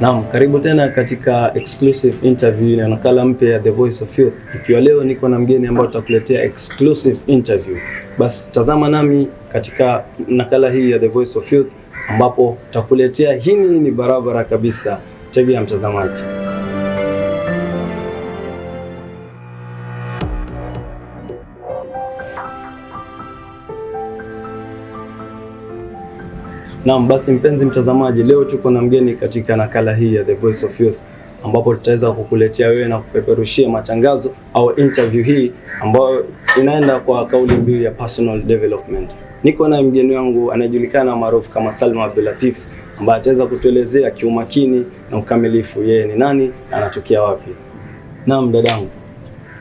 Naam, karibu tena katika exclusive interview na nakala mpya ya The Voice of Youth. Ikiwa leo niko na mgeni ambaye tutakuletea exclusive interview. Basi tazama nami katika nakala hii ya The Voice of Youth ambapo tutakuletea hii ni barabara kabisa. Tegea mtazamaji. Naam, basi mpenzi mtazamaji, leo tuko na mgeni katika nakala hii ya The Voice of Youth ambapo tutaweza kukuletea wewe na kupeperushia matangazo au interview hii ambayo inaenda kwa kauli mbiu ya personal development. Niko na mgeni wangu anayejulikana maarufu kama Salma Abdulatif ambaye ataweza kutuelezea kiumakini na ukamilifu yeye ni nani na anatokea wapi. Naam, dadangu.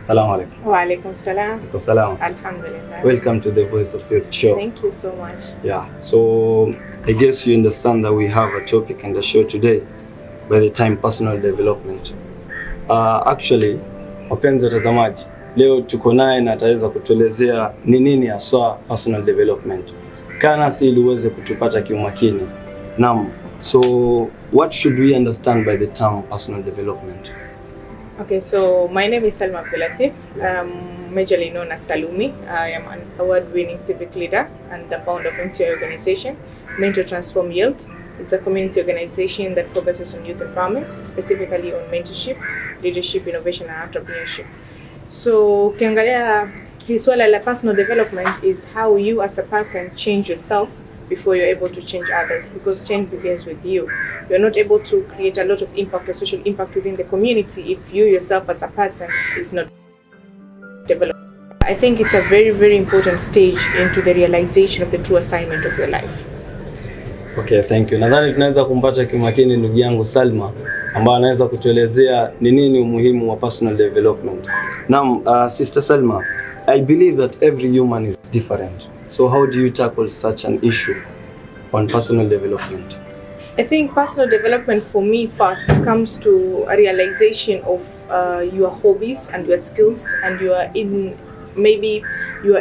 Assalamu alaikum. Wa alaikum salam. Uko salama? Alhamdulillah. Welcome to The Voice of Youth show. Thank you so much. Yeah, so I guess you understand that we have a topic in the show today, by the time personal development. Actually, wapenzi watazamaji, leo tuko naye na ataweza kutuelezea ni nini haswa personal development. Kana si ili uweze kutupata kiumakini. Naam, so what should we understand by the term personal development? Okay, so my name is Salma Abdulatif, majorly known as Salumi. I am an award-winning civic leader and the founder of MTI organization, Meant to Transform Youth. It's a community organization that focuses on youth empowerment, specifically on mentorship, leadership, innovation, and entrepreneurship. So, ukiangalia hii swala la personal development is how you as a person change yourself before you're able to change others, because change begins with you. You're not able to create a lot of impact or social impact within the community if you yourself as a person is not developed. I think it's a very, very important stage into the realization of the true assignment of your life. Okay, thank you. Nadhani tunaweza kumpata kimakini ndugu yangu Salma ambaye anaweza kutuelezea ni nini umuhimu wa personal development. Naam, Sister Salma, I believe that every human is different. So how do you tackle such an issue on personal development? I think personal development for me first comes to a realization of your hobbies and your skills and maybe your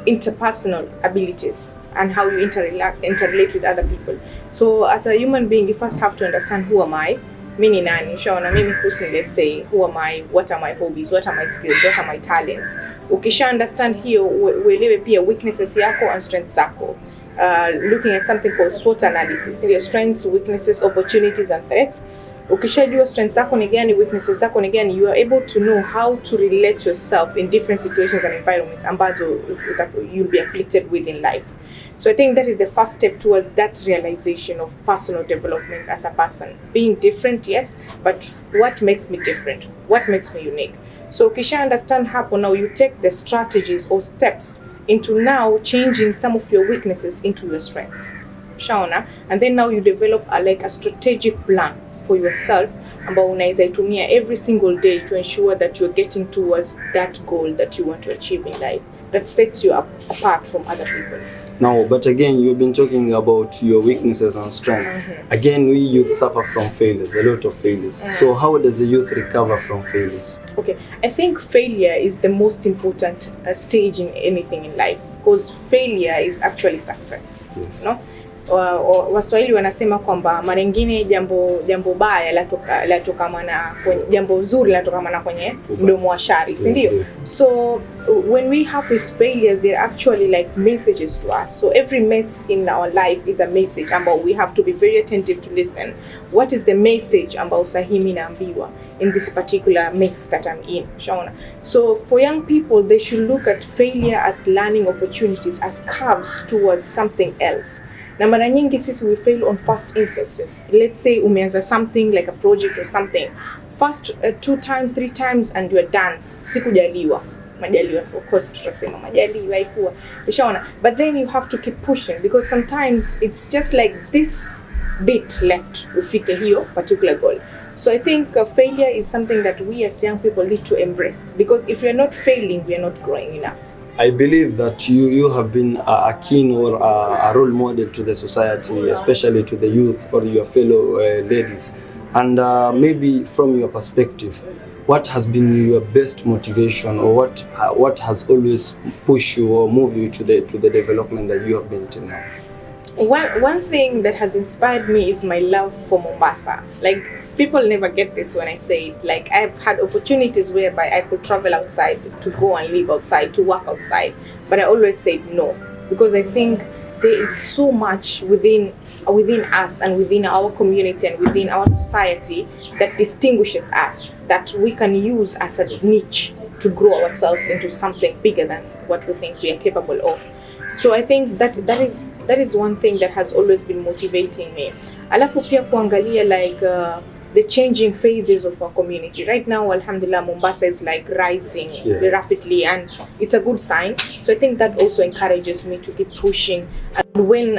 interpersonal abilities and how you interrelate with other people. So as a human being, you first have to understand who am I? Mimi nani? Shaona mimi personally, let's say, who am I? What are my hobbies? What are my skills? What are my talents? Ukisha understand hiyo, uelewe pia weaknesses yako and strengths zako. Looking at something called SWOT analysis, your strengths, weaknesses, opportunities and threats. Ukishajua strengths zako ni gani, weaknesses zako ni gani, you are able to know how to relate yourself in different situations and environments ambazo you'll be afflicted with in life. So I think that is the first step towards that realization of personal development as a person. Being different, yes, but what makes me different? What makes me unique? So ukisha understand hapo, now you take the strategies or steps into now changing some of your weaknesses into your strengths. Shaona, and then now you develop a strategic plan for yourself ambao unaweza itumia every single day to ensure that you're getting towards that goal that you want to achieve in life, that sets you apart from other people. Now, but again, you've been talking about your weaknesses and strengths. Again, we youth suffer from failures, a lot of failures. So how does the youth recover from failures? Okay, I think failure is the most important stage in anything in life, because failure is actually success. Yes. No? Waswahili wanasema kwamba mara nyingine jambo baya latokamana kwenye jambo zuri latokamana kwenye mdomo wa shari, si ndio? So when we have these failures, they're actually like messages to us. So every mess in our life is a message ambao we have to be very attentive to listen. What is the message ambao sahimi naambiwa in this particular mix that I'm in? Shauna. So for young people, they should look at failure as learning opportunities, as curves towards something else. Na mara nyingi sisi we fail on first instances. Let's say umeanza something like a project or something. First 2 times, 3 times and you're done. Sikujaliwa. Majaliwa, of course tutasema majaliwa haikuwa. Ushaona? But then you have to keep pushing, because sometimes it's just like this bit left ufike hiyo particular goal. So I think failure is something that we as young people need to embrace, because if we're not failing, we are not growing enough. I believe that you have been a keen or a role model to the society, especially to the youth or your fellow ladies. And maybe from your perspective, what has been your best motivation, or what has always pushed you or moved you to the development that you have been till now? One thing that has inspired me is my love for Mombasa. Like, people never get this when I say it. Like, I've had opportunities whereby I could travel outside, to go and live outside, to work outside, but I always said no, because I think there is so much within us and within our community and within our society that distinguishes us, that we can use as a niche to grow ourselves into something bigger than what we think we are capable of. So I think that is one thing that has always been motivating me. Alafu pia kuangalia like the changing phases of our community. Right now, alhamdulillah, Mombasa is like rising very rapidly, and it's a good sign. So I think that also encourages me to keep pushing. And when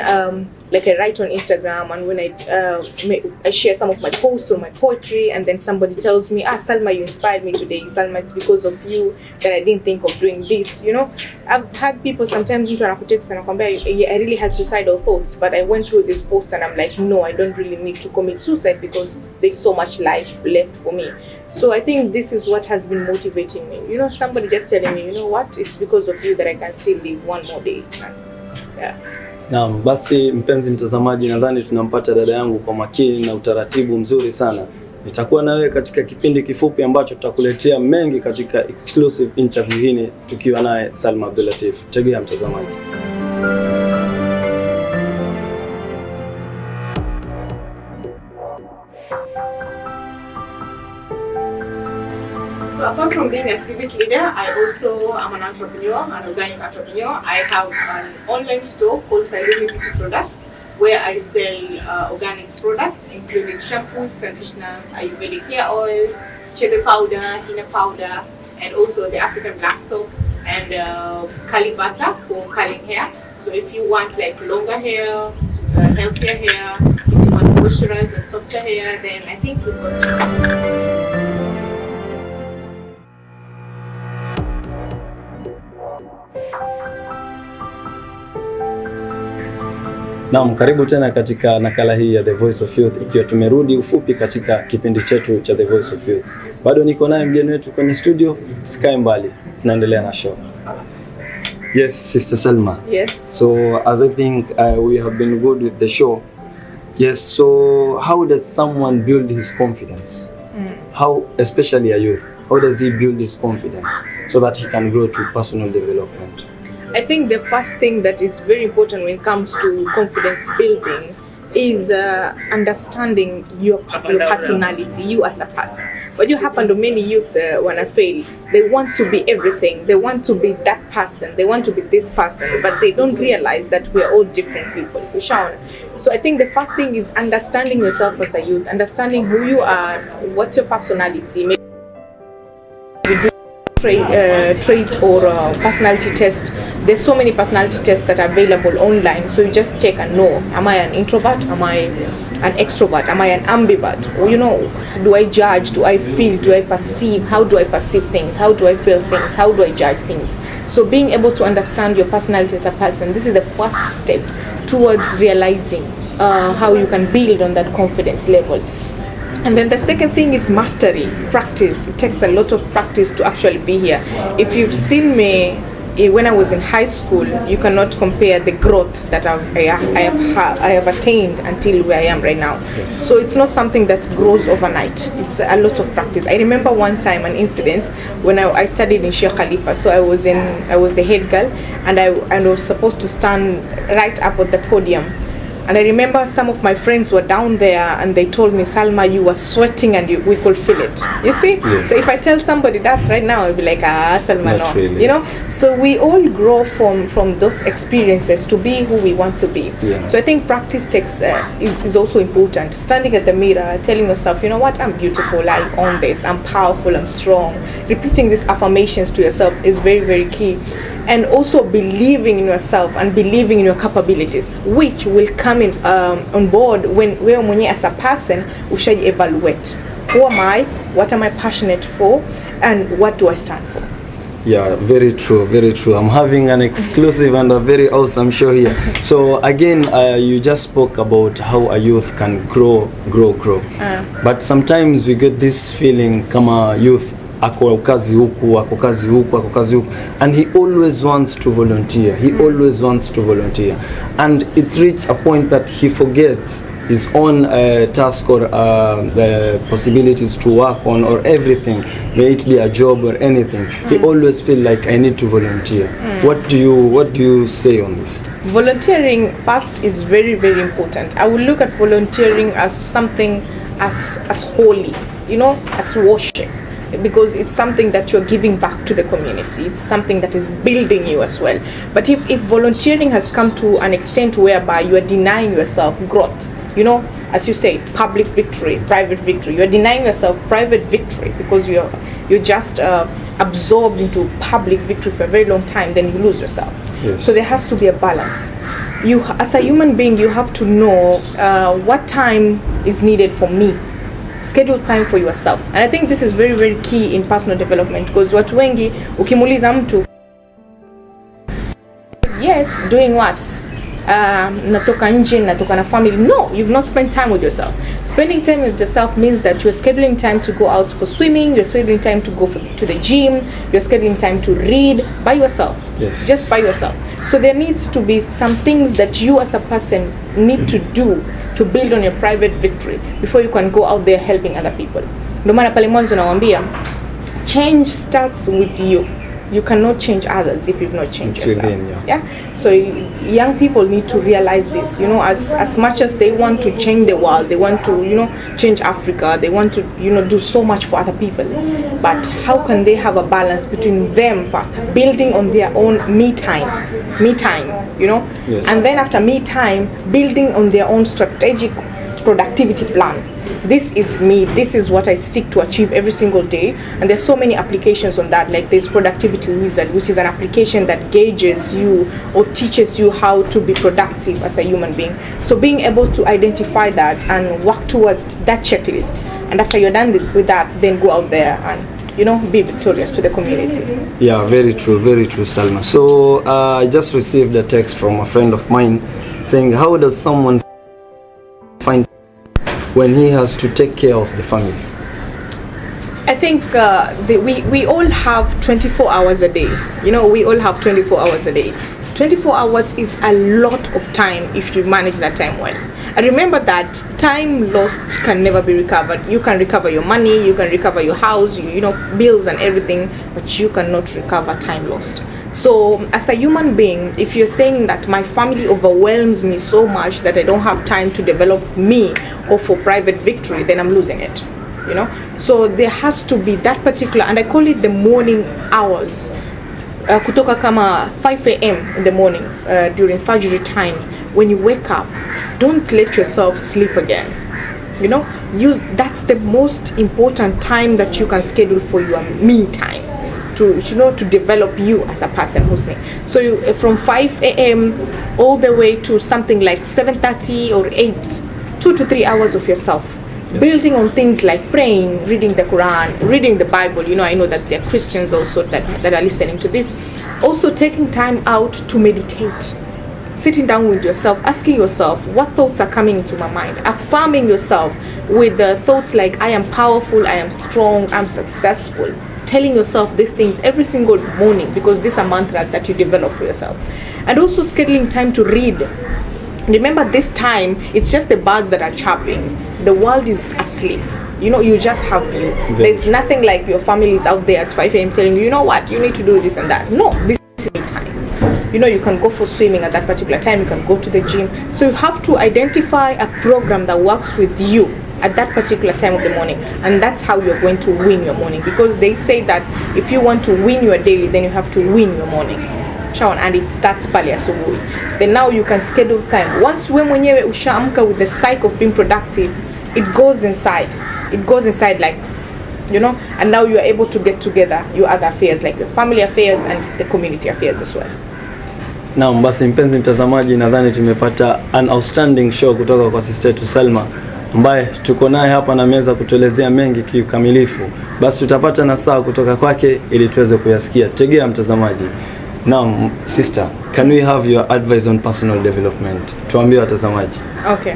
like I write on Instagram, and when I share some of my posts or my poetry, and then somebody tells me, Salma, you inspired me today. Salma, it's because of you that I didn't think of doing this. You know, I've had people sometimes into an text and I really had suicidal thoughts, but I went through this post and I'm like, no, I don't really need to commit suicide because there's so much life left for me. So I think this is what has been motivating me. You know, somebody just telling me, you know what, it's because of you that I can still live one more day. Yeah. Naam, basi mpenzi mtazamaji, nadhani tunampata dada yangu kwa makini na utaratibu mzuri sana. Nitakuwa na wewe katika kipindi kifupi ambacho tutakuletea mengi katika exclusive interview hii tukiwa naye Salma Abdulatif. Tegea mtazamaji. So apart from being a civic leader, I also am an entrepreneur, an organic entrepreneur. I have an online store called Salma Beauty Products, where I sell organic products, including shampoos, conditioners, Ayurvedic hair oils, chili powder, henna powder, and also the African black soap and curly butter for curling hair. So if you want like longer hair, healthier hair, if you want moisturized and softer hair, then I think we've got you. Naam, karibu tena katika nakala hii ya The Voice of Youth, ikiwa tumerudi ufupi katika kipindi chetu cha The Voice of Youth. Bado niko naye mgeni wetu kwenye studio, sikae mbali, tunaendelea na show. Yes, Sister Salma. Yes. So as I think we have been good with the show. Yes, so how does someone build his confidence? How, especially a youth, how does he build his confidence so that he can grow to personal development? I think the first thing that is very important when it comes to confidence building is understanding your personality, you as a person. What you happen to many youth when I fail, they want to be everything. They want to be that person. They want to be this person, but they don't realize that we are all different people. So I think the first thing is understanding yourself as a youth, understanding who you are, what's your personality. Maybe trait or personality test. There's so many personality tests that are available online, so you just check and know, am I an introvert, am I an extrovert, am I an ambivert? Or, you know, do I judge, do I feel, do I perceive, how do I perceive things, how do I feel things, how do I judge things? So being able to understand your personality as a person, this is the first step towards realizing how you can build on that confidence level. And then the second thing is mastery, practice. It takes a lot of practice to actually be here. If you've seen me when I was in high school, you cannot compare the growth that I have attained until where I am right now. Yes. So it's not something that grows overnight. It's a lot of practice. I remember one time an incident when I studied in Sheikh Khalifa. So I was the head girl, and I was supposed to stand right up at the podium. And I remember some of my friends were down there and they told me, Salma, you were sweating and we could feel it. You see? Yes. So if I tell somebody that right now, I'll be like, Salma, no. Really. You know? So we all grow from those experiences to be who we want to be. Yeah. So I think practice is also important. Standing at the mirror, telling yourself, you know what, I'm beautiful, I own this, I'm powerful, I'm strong. Repeating these affirmations to yourself is very, very key. And also believing in yourself and believing in your capabilities, which will come in on board when wewe as a person ushaji evaluate. Who am I? What am I passionate for? And what do I stand for? Yeah, very true, very true. I'm having an exclusive and a very awesome show here. So again, you just spoke about how a youth can grow. But sometimes we get this feeling kama youth ako kazi huku, ako kazi huku, ako kazi huku, and he always wants to volunteer. He always wants to volunteer, and it reached a point that he forgets his own task or possibilities to work on or everything, may it be a job or anything. He always feel like I need to volunteer. What do you say on this? Volunteering first is very, very important. I would look at volunteering as something as holy, you know, as worship, because it's something that you're giving back to the community. It's something that is building you as well. But if volunteering has come to an extent whereby you are denying yourself growth, you know, as you say, public victory, private victory, you're denying yourself private victory because you're just absorbed into public victory for a very long time, then you lose yourself. Yes. So there has to be a balance. You, as a human being, you have to know what time is needed for me. Schedule time for yourself. And I think this is very, very key in personal development, because watu wengi ukimuuliza mtu, yes, doing what? Natoka nje, natoka na family. No, you've not spent time with yourself. Spending time with yourself means that you're scheduling time to go out for swimming, you're scheduling time to go to the gym, you're scheduling time to read by yourself. Yes. Just by yourself. So there needs to be some things that you as a person need to do to build on your private victory before you can go out there helping other people. Ndio maana pale mwanzo nawaambia, change starts with you. You cannot change others if you've not changed yourself. Within, yeah. So young people need to realize this, you know, as much as they want to change the world, they want to, you know, change Africa, they want to, you know, do so much for other people, but how can they have a balance between them first, building on their own me time, you know? Yes. And then after me time, building on their own strategic productivity plan. This is me, this is what I seek to achieve every single day. And there's so many applications on that, like this Productivity Wizard, which is an application that gauges you or teaches you how to be productive as a human being. So being able to identify that and work towards that checklist, and after you're done with that, then go out there and, you know, be victorious to the community. Yeah, very true, Salma. So I just received a text from a friend of mine saying, how does someone find when he has to take care of the family? I think we all have 24 hours a day. You know, we all have 24 hours a day. 24 hours is a lot of time if you manage that time well. And remember that time lost can never be recovered. You can recover your money, you can recover your house, you know, bills and everything, but you cannot recover time lost. So as a human being, if you're saying that my family overwhelms me so much that I don't have time to develop me or for private victory, then I'm losing it, you know. So there has to be that particular, and I call it the morning hours. Kutoka kama 5 a.m. in the morning, during Fajr time, when you wake up, don't let yourself sleep again. You know, that's the most important time that you can schedule for your me time, to, you know, to develop you as a person, Husni. So you, from 5 a.m. all the way to something like 7:30 or 8, 2 to 3 hours of yourself. Yes. Building on things like praying, reading the Quran, reading the Bible. You know, I know that there are Christians also that are listening to this. Also taking time out to meditate. Sitting down with yourself, asking yourself, what thoughts are coming into my mind? Affirming yourself with the thoughts like, I am powerful, I am strong, I'm successful. Telling yourself these things every single morning, because these are mantras that you develop for yourself. And also scheduling time to read. Remember, this time, it's just the birds that are chirping. The world is asleep. You know, you just have you. There's nothing like your family is out there at 5 a.m. telling you, you know what, you need to do this and that. No, this is me time. You know, you can go for swimming at that particular time, you can go to the gym. So you have to identify a program that works with you at that particular time of the morning, and that's how you're going to win your morning, because they say that if you want to win your daily, then you have to win your morning. And it starts pale asubuhi. Then now you can schedule time. Once we mwenyewe ushaamka with the cycle of being productive, it goes inside, like, you know, and now you are able to get together your other affairs, like your family affairs and the community affairs as well. Naam, basi mpenzi mtazamaji, nadhani tumepata an outstanding show kutoka kwa sister yetu Salma, ambaye tuko naye hapa na meza kutuelezea mengi kiukamilifu. Basi tutapata nasaha kutoka kwake ili tuweze kuyasikia. Tegea mtazamaji. Naam, sister, can we have your advice on personal development? Tuambie watazamaji. Okay.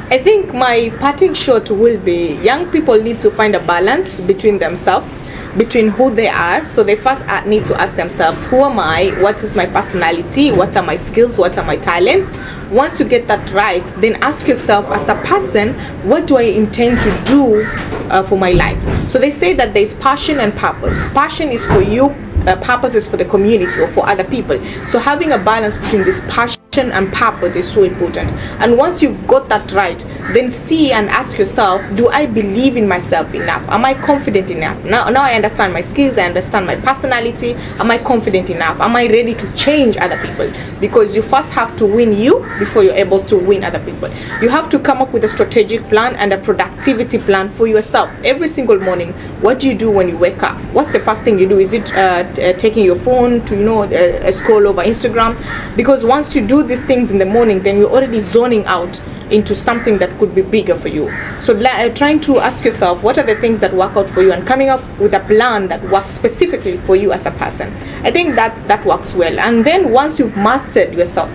I think my parting shot will be, young people need to find a balance between themselves, between who they are. So they first need to ask themselves, who am I? What is my personality? What are my skills? What are my talents? Once you get that right, then ask yourself, as a person, what do I intend to do for my life? So they say that there's passion and purpose. Passion is for you, purpose is for the community or for other people. So having a balance between this passion and purpose is so important. And once you've got that right, then see and ask yourself, do I believe in myself enough? Am I confident enough? Now I understand my skills, I understand my personality. Am I confident enough? Am I ready to change other people? Because you first have to win you before you're able to win other people. You have to come up with a strategic plan and a productivity plan for yourself. Every single morning, what do you do when you wake up? What's the first thing you do? Is it taking your phone to scroll over Instagram? Because once you do these things in the morning, then you're already zoning out into something that could be bigger for you. So trying to ask yourself, what are the things that work out for you, and coming up with a plan that works specifically for you as a person. I think that works well. And then once you've mastered yourself,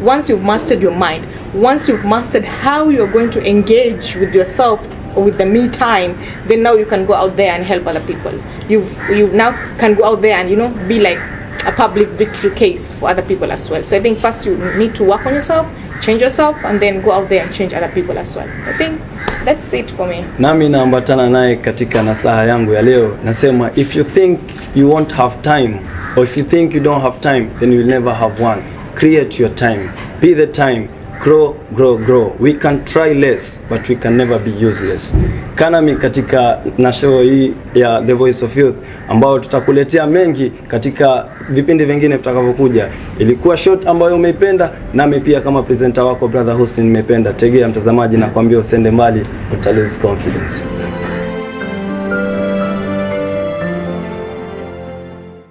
once you've mastered your mind, once you've mastered how you're going to engage with yourself or with the me time, then now you can go out there and help other people. You now can go out there and be like a public victory case for other people as well. So I think first you need to work on yourself, change yourself, and then go out there and change other people as well. I think that's it for me. Nami naambatana naye katika nasaha yangu ya leo, nasema if you think you won't have time, or if you think you don't have time, then you'll never have one. Create your time, be the time, grow. We can try less, but we can never be useless. Kanami katika na show hii ya The Voice of Youth, ambao tutakuletea mengi katika vipindi vingine vitakavyokuja. Ilikuwa short ambayo umeipenda, nami pia kama presenter wako brother Hussein nimependa. Tegea mtazamaji na kuambia usende mbali, uta lose confidence.